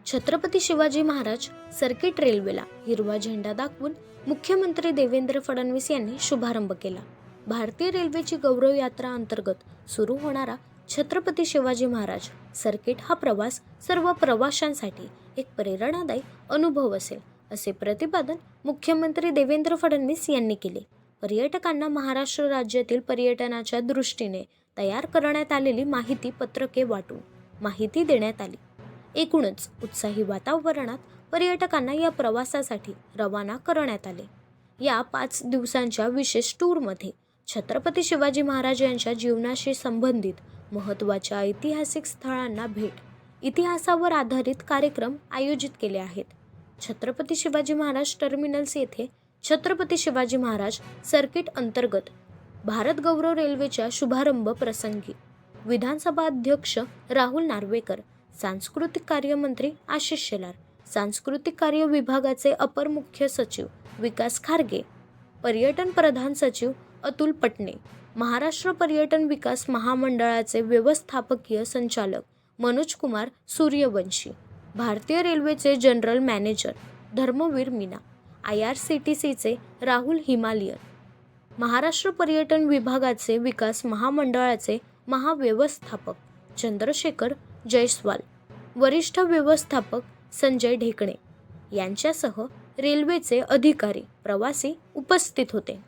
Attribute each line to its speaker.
Speaker 1: Chhatrapati Shivaji Maharaj circuit रेल्वेला हिरवा झेंडा दाखवून मुख्यमंत्री देवेंद्र फडणवीस यांनी शुभारंभ केला. भारतीय रेल्वेची गौरव यात्रा अंतर्गत सुरू होणारा छत्रपती शिवाजी महाराज सर्किट हा प्रवास सर्व प्रवाशांसाठी एक प्रेरणादायी अनुभव असेल, असे प्रतिपादन मुख्यमंत्री देवेंद्र फडणवीस यांनी केले. पर्यटकांना महाराष्ट्र राज्यातील पर्यटनाच्या दृष्टीने तयार करण्यात आलेली माहिती पत्रके वाटून माहिती देण्यात आली. एकूणच उत्साही वातावरणात पर्यटकांना या प्रवासासाठी रवाना करण्यात आले. या 5 दिवसांच्या विशेष टूरमध्ये छत्रपती शिवाजी महाराज यांच्या जीवनाशी संबंधित महत्त्वाच्या ऐतिहासिक स्थळांना भेट, इतिहासावर आधारित कार्यक्रम आयोजित केले आहेत. छत्रपती शिवाजी महाराज टर्मिनल्स येथे छत्रपती शिवाजी महाराज सर्किट अंतर्गत भारत गौरव रेल्वेच्या शुभारंभ प्रसंगी विधानसभा अध्यक्ष राहुल नार्वेकर, सांस्कृतिक कार्य मंत्री आशिष शेलार, सांस्कृतिक कार्य विभागाचे अपर मुख्य सचिव विकास खारगे, पर्यटन प्रधान सचिव अतुल पटणे, महाराष्ट्र पर्यटन विकास महामंडळाचे व्यवस्थापकीय संचालक मनोज कुमार सूर्यवंशी, भारतीय रेल्वेचे जनरल मॅनेजर धर्मवीर मीना, IRCTCचे राहुल हिमालयन, महाराष्ट्र पर्यटन विभागाचे विकास महामंडळाचे महाव्यवस्थापक चंद्रशेखर जयस्वाल, वरिष्ठ व्यवस्थापक संजय ढेकणे यांच्यासह रेल्वेचे अधिकारी, प्रवासी उपस्थित होते.